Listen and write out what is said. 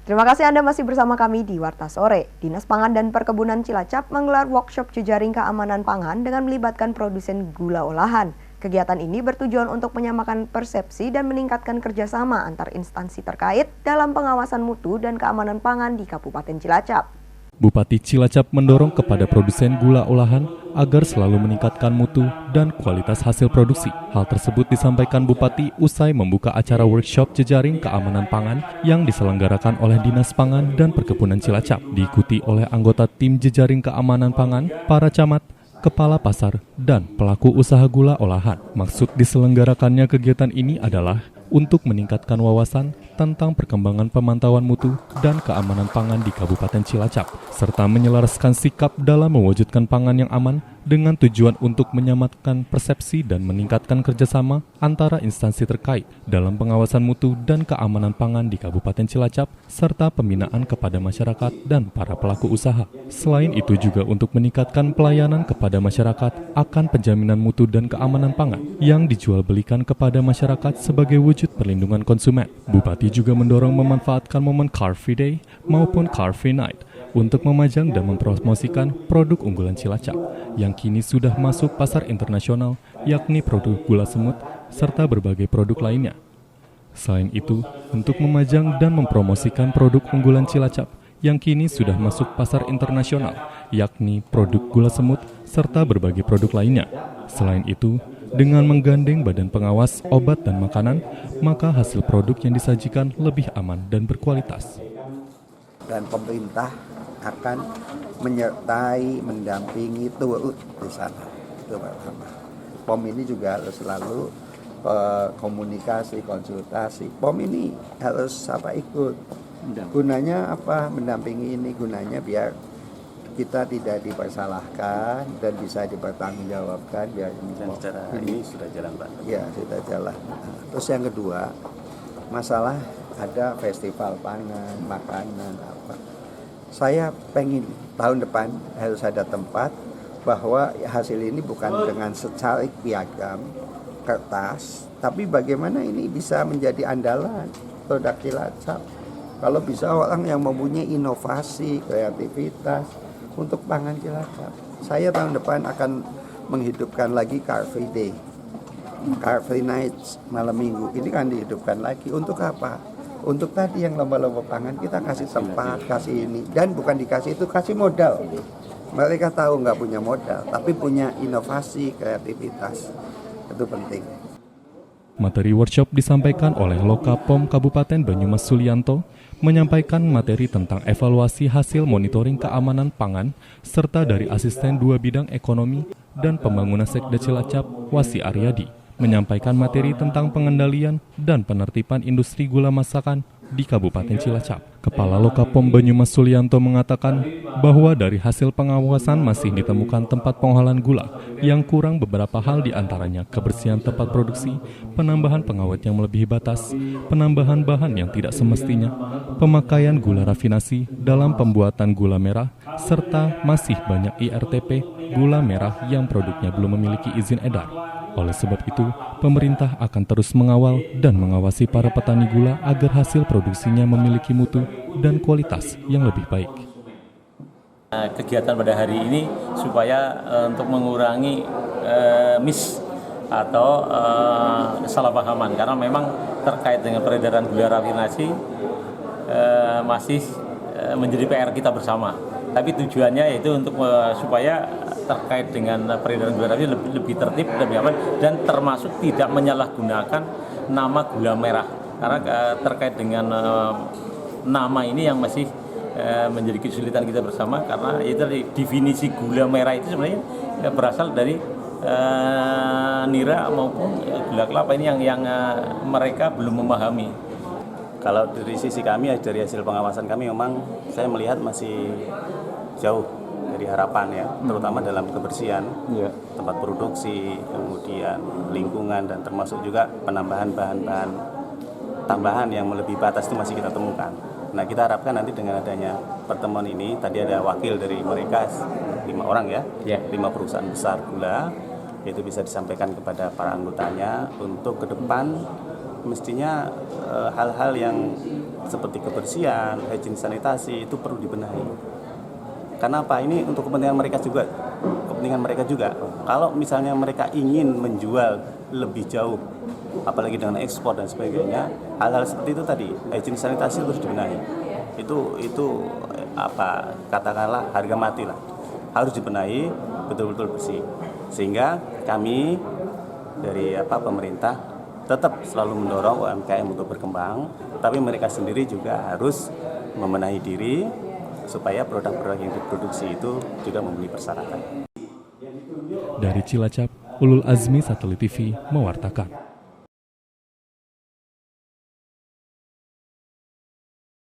Terima kasih Anda masih bersama kami di Warta Sore. Dinas Pangan dan Perkebunan Cilacap menggelar workshop jejaring keamanan pangan dengan melibatkan produsen gula olahan. Kegiatan ini bertujuan untuk menyamakan persepsi dan meningkatkan kerjasama antar instansi terkait dalam pengawasan mutu dan keamanan pangan di Kabupaten Cilacap. Bupati Cilacap mendorong kepada produsen gula olahan agar selalu meningkatkan mutu dan kualitas hasil produksi. Hal tersebut disampaikan Bupati usai membuka acara workshop jejaring keamanan pangan yang diselenggarakan oleh Dinas Pangan dan Perkebunan Cilacap. Diikuti oleh anggota tim jejaring keamanan pangan, para camat, kepala pasar, dan pelaku usaha gula olahan. Maksud diselenggarakannya kegiatan ini adalah untuk meningkatkan wawasan tentang perkembangan pemantauan mutu dan keamanan pangan di Kabupaten Cilacap, serta menyelaraskan sikap dalam mewujudkan pangan yang aman dengan tujuan untuk menyamatkan persepsi dan meningkatkan kerjasama antara instansi terkait dalam pengawasan mutu dan keamanan pangan di Kabupaten Cilacap, serta pembinaan kepada masyarakat dan para pelaku usaha. Selain itu juga untuk meningkatkan pelayanan kepada masyarakat akan penjaminan mutu dan keamanan pangan yang dijual belikan kepada masyarakat sebagai wujud perlindungan konsumen. Bupati juga mendorong memanfaatkan momen Car Free Day maupun Car Free Night untuk memajang dan mempromosikan produk unggulan Cilacap yang kini sudah masuk pasar internasional, yakni produk gula semut serta berbagai produk lainnya. Selain itu, untuk memajang dan mempromosikan produk unggulan Cilacap yang kini sudah masuk pasar internasional, yakni produk gula semut serta berbagai produk lainnya. Selain itu, dengan menggandeng Badan Pengawas Obat dan Makanan, maka hasil produk yang disajikan lebih aman dan berkualitas. Dan pemerintah akan menyertai, mendampingi, turut di sana. Itu pertama. POM ini juga harus selalu komunikasi, konsultasi. POM ini harus ikut. Gunanya apa? Mendampingi ini gunanya biar kita tidak dipersalahkan dan bisa dipertanggungjawabkan biar ini sudah jalan, Pak. Ya, sudah jalan. Terus yang kedua, masalah ada festival pangan, makanan apa. Saya pengen tahun depan harus ada tempat bahwa hasil ini bukan dengan secarik piagam kertas, tapi bagaimana ini bisa menjadi andalan produk Cilacap. Kalau bisa orang yang mempunyai inovasi, kreativitas untuk pangan Cilacap. Saya tahun depan akan menghidupkan lagi Car Free Day, Car Free Night, malam minggu. Ini kan dihidupkan lagi. Untuk apa? Untuk tadi yang lomba-lomba pangan kita kasih tempat, kasih ini. Dan bukan dikasih itu, kasih modal. Mereka tahu nggak punya modal, tapi punya inovasi, kreativitas. Itu penting. Materi workshop disampaikan oleh Lokapom Kabupaten Banyumas Sulianto, menyampaikan materi tentang evaluasi hasil monitoring keamanan pangan, serta dari Asisten 2 Bidang Ekonomi dan Pembangunan Sekda Cilacap, Wasi Aryadi, menyampaikan materi tentang pengendalian dan penertiban industri gula masakan di Kabupaten Cilacap. Kepala Lokapom Banyumas Sulianto mengatakan bahwa dari hasil pengawasan masih ditemukan tempat pengolahan gula yang kurang beberapa hal, diantaranya kebersihan tempat produksi, penambahan pengawet yang melebihi batas, penambahan bahan yang tidak semestinya, pemakaian gula rafinasi dalam pembuatan gula merah, serta masih banyak IRTP gula merah yang produknya belum memiliki izin edar. Oleh sebab itu, pemerintah akan terus mengawal dan mengawasi para petani gula agar hasil produksinya memiliki mutu dan kualitas yang lebih baik. Kegiatan pada hari ini supaya untuk mengurangi miss atau kesalahpahaman, karena memang terkait dengan peredaran gula rafinasi masih menjadi PR kita bersama. Tapi tujuannya yaitu untuk supaya terkait dengan peredaran gula rafinasi lebih tertib, lebih aman, dan termasuk tidak menyalahgunakan nama gula merah. Karena terkait dengan nama ini yang masih menjadi kesulitan kita bersama, karena itu definisi gula merah itu sebenarnya berasal dari nira maupun gula kelapa ini yang mereka belum memahami. Kalau dari sisi kami, dari hasil pengawasan kami, memang saya melihat masih jauh dari harapan ya, terutama dalam kebersihan tempat produksi, kemudian lingkungan, dan termasuk juga penambahan bahan-bahan tambahan yang melebihi batas itu masih kita temukan. Nah, kita harapkan nanti dengan adanya pertemuan ini, tadi ada wakil dari mereka 5 orang ya, 5 perusahaan besar gula, itu bisa disampaikan kepada para anggotanya untuk ke depan mestinya hal-hal yang seperti kebersihan, hygiene sanitasi itu perlu dibenahi. Karena apa? Ini untuk kepentingan mereka juga. Kalau misalnya mereka ingin menjual lebih jauh, apalagi dengan ekspor dan sebagainya, hal-hal seperti itu tadi, hygiene sanitasi terus dibenahi. Itu katakanlah harga mati lah. Harus dibenahi betul-betul bersih. Sehingga kami dari pemerintah tetap selalu mendorong UMKM untuk berkembang, tapi mereka sendiri juga harus membenahi diri supaya produk-produk yang diproduksi itu juga memenuhi persyaratan. Dari Cilacap, Ulul Azmi Satelit TV mewartakan.